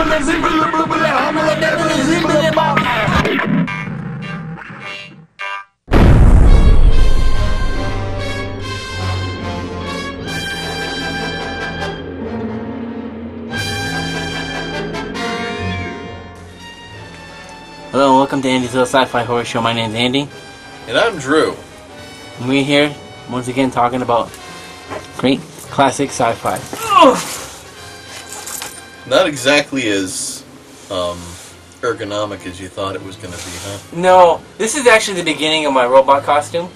Hello and welcome to Andy's Little Sci-Fi Horror Show. My name's Andy. And I'm Drew. And we're here, once again, talking about great classic sci-fi. Not exactly as ergonomic as you thought it was going to be, huh? No, this is actually the beginning of my robot costume.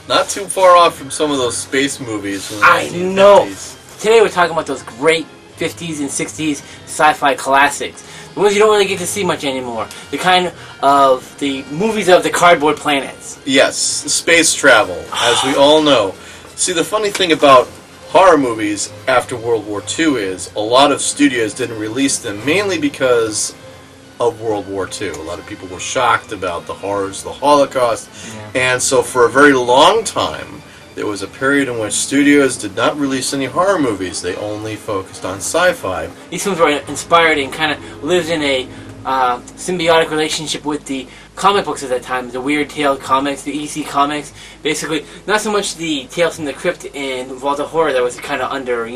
Not too far off from some of those space movies from the 1950s. I know! Today we're talking about those great 50s and 60s sci-fi classics. The ones you don't really get to see much anymore. The kind of the movies of the cardboard planets. Yes, space travel, as we all know. See, the funny thing about horror movies after World War II is a lot of studios didn't release them, mainly because of World War II. A lot of people were shocked about the horrors of the Holocaust, and so for a very long time, there was a period in which studios did not release any horror movies. They only focused on sci-fi. These films were inspired and kind of lived in a symbiotic relationship with the comic books at that time, the Weird Tale comics, the EC comics. Basically, not so much the Tales from the Crypt and Vault of Horror that was kind of under,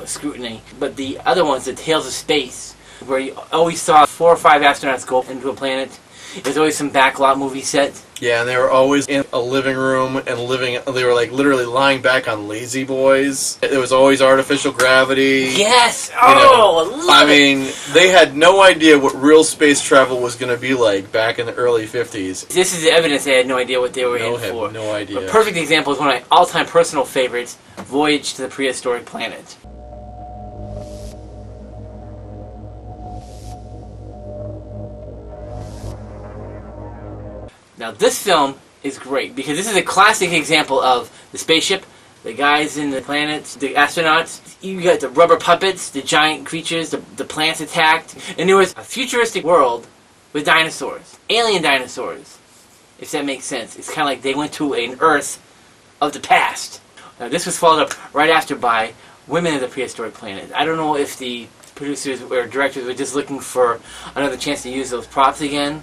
scrutiny, but the other ones, the Tales of Space, where you always saw 4 or 5 astronauts go into a planet. There's always some backlot movie set. Yeah, and they were always in a living room and they were like literally lying back on Lazy Boys. There was always artificial gravity. Yes! Oh, I mean, they had no idea what real space travel was going to be like back in the early 50s. This is the evidence they had no idea what they were in for. No idea. A perfect example is one of my all-time personal favorites, Voyage to the Prehistoric Planet. Now this film is great because this is a classic example of the spaceship, the guys in the planets, the astronauts. You got the rubber puppets, the giant creatures, the plants attacked, and there was a futuristic world with dinosaurs, alien dinosaurs, if that makes sense. It's kind of like they went to an Earth of the past. Now this was followed up right after by Women of the Prehistoric Planet. I don't know if the producers or directors were just looking for another chance to use those props again,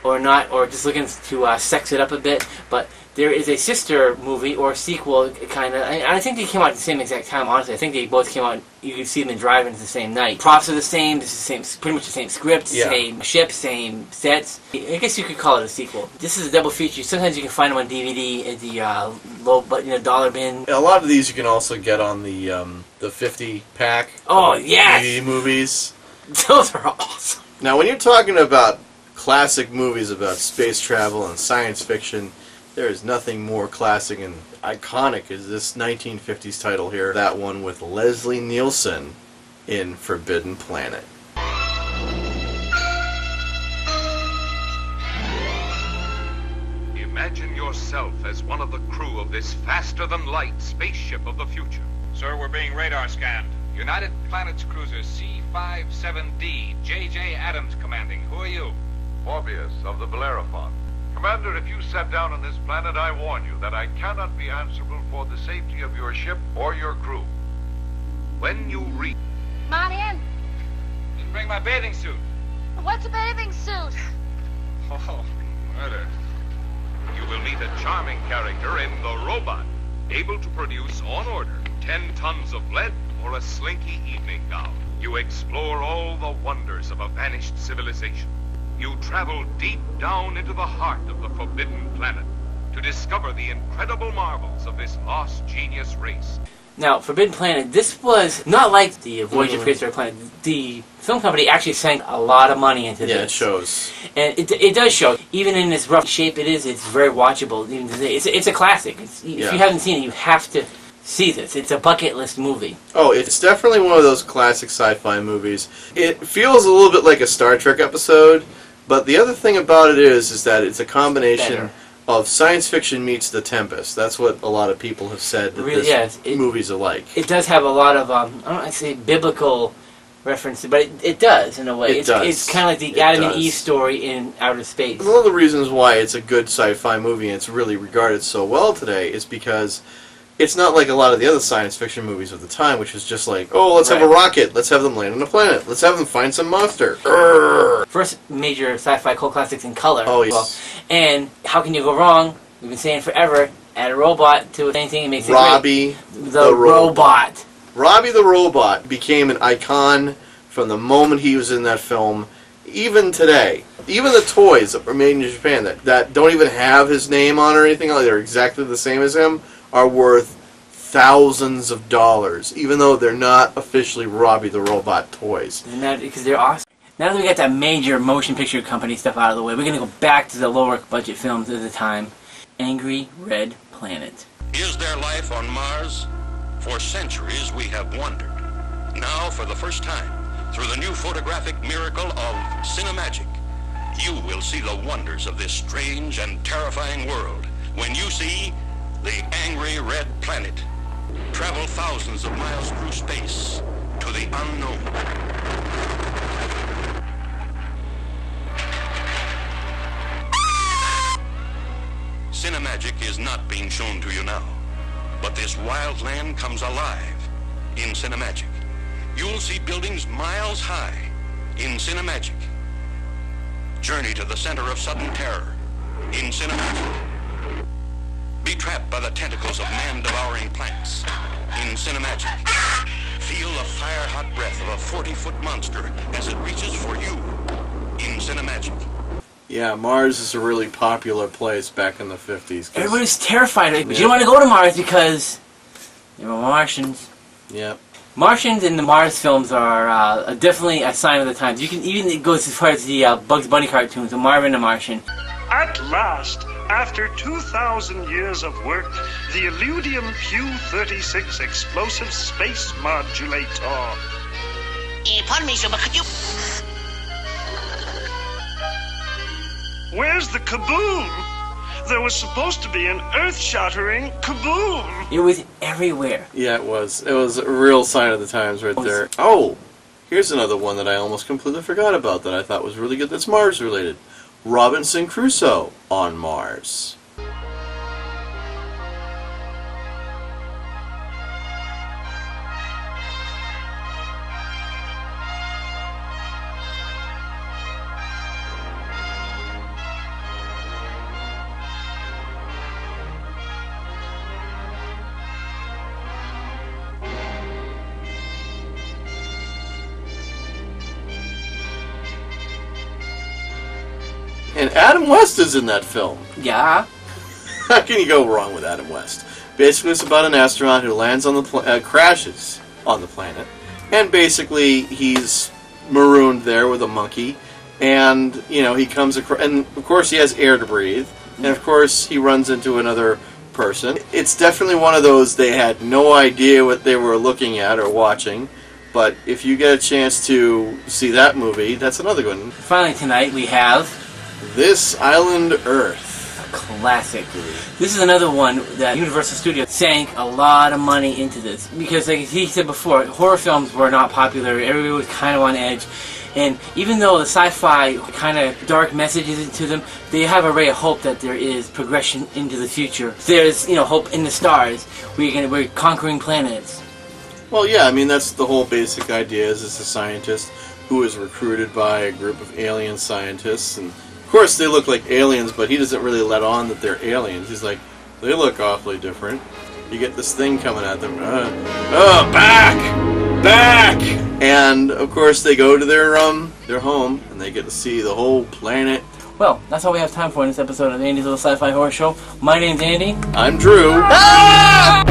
or not, or just looking to sex it up a bit, but there is a sister movie, or sequel, kind of, I think they came out at the same exact time, honestly. I think they both came out, you could see them in drive-ins the same night. Props are the same, it's the same, pretty much the same script, same ship, same sets. I guess you could call it a sequel. This is a double feature. Sometimes you can find them on DVD at the low dollar bin. A lot of these you can also get on the 50-pack. Oh, yes! DVD movies. Those are awesome. Now, when you're talking about classic movies about space travel and science fiction, there is nothing more classic and iconic as this 1950s title here. That one with Leslie Nielsen in Forbidden Planet. Imagine yourself as one of the crew of this faster-than-light spaceship of the future. Sir, we're being radar scanned. United Planets Cruiser C-57D, J.J. Adams commanding. Who are you? Morbius of the Bellerophon. Commander, if you set down on this planet, I warn you that I cannot be answerable for the safety of your ship or your crew. When you reach... Martin, Didn't bring my bathing suit. what's a bathing suit? Oh, murder. You will meet a charming character in The Robot, able to produce, on order, 10 tons of lead or a slinky evening gown. You explore all the wonders of a vanished civilization. You travel deep down into the heart of the Forbidden Planet to discover the incredible marvels of this lost genius race. Now, Forbidden Planet, this was not like the Voyager Prehistoric Planet. The film company actually sank a lot of money into this. Yeah, it shows. And it does show. Even in this rough shape it's very watchable. Even today. It's a classic. If you haven't seen it, you have to see this. It's a bucket list movie. Oh, it's definitely one of those classic sci-fi movies. It feels a little bit like a Star Trek episode, but the other thing about it is that it's a combination of science fiction meets The Tempest. That's what a lot of people have said that this movie's alike. It does have a lot of, I don't want to say biblical references, but it does in a way. It's kind of like the Adam and Eve story in outer space. One of the reasons why it's a good sci-fi movie and it's really regarded so well today is because It's not like a lot of the other science fiction movies of the time, which was just like, oh, let's have a rocket, let's have them land on a planet, let's have them find some monster. Urgh. First major sci-fi cult classics in color. Oh, yes. Well, and how can you go wrong? We've been saying forever, add a robot to anything and makes it Robbie great. The robot. Robbie the Robot became an icon from the moment he was in that film. Even today, even the toys that were made in Japan that don't even have his name on or anything, they're exactly the same as him, are worth thousands of dollars, even though they're not officially Robbie the Robot toys. Because they're awesome. Now that we got that major motion picture company stuff out of the way, we're going to go back to the lower budget films of the time. Angry Red Planet. Is there life on Mars? For centuries we have wondered. Now, for the first time, through the new photographic miracle of Cinemagic, you will see the wonders of this strange and terrifying world when you see the Angry Red Planet travel thousands of miles through space to the unknown. Cinemagic is not being shown to you now, but this wild land comes alive in Cinemagic. You'll see buildings miles high in Cinemagic. Journey to the center of sudden terror in Cinemagic. Be trapped by the tentacles of man-devouring plants in Cinemagic. Feel the fire-hot breath of a 40-foot monster as it reaches for you in Cinemagic. Yeah, Mars is a really popular place back in the 50s. Everybody's terrified of it, but you don't want to go to Mars because there were Martians. Yep. Martians in the Mars films are definitely a sign of the times. You can even go as far as the Bugs Bunny cartoons, the Marvin the Martian. At last, after 2,000 years of work, the Illudium Q-36 explosive space modulator. Pardon me, sir, but could you... Where's the kaboom? There was supposed to be an earth-shattering kaboom. It was everywhere. Yeah, it was. It was a real sign of the times right there. Oh, here's another one that I almost completely forgot about that I thought was really good that's Mars-related. Robinson Crusoe on Mars. And Adam West is in that film. Yeah. How can you go wrong with Adam West? Basically, it's about an astronaut who lands on the crashes on the planet, and basically he's marooned there with a monkey, and he comes across, and of course he has air to breathe, and of course he runs into another person. It's definitely one of those they had no idea what they were looking at or watching. But if you get a chance to see that movie, that's another good one. Finally tonight we have This Island Earth. Classic. This is another one that Universal Studios sank a lot of money into this. Because like he said before, horror films were not popular. Everybody was kind of on edge. And even though the sci-fi kind of dark messages into them, they have a ray of hope that there is progression into the future. There's, hope in the stars. We're conquering planets. Well, yeah, I mean, that's the whole basic idea is it's a scientist who is recruited by a group of alien scientists, and of course they look like aliens, but he doesn't really let on that they're aliens. He's like, they look awfully different. You get this thing coming at them. Back! And of course they go to their home, and they get to see the whole planet. Well, that's all we have time for in this episode of Andy's Little Sci-Fi Horror Show. My name's Andy. I'm Drew. Ah!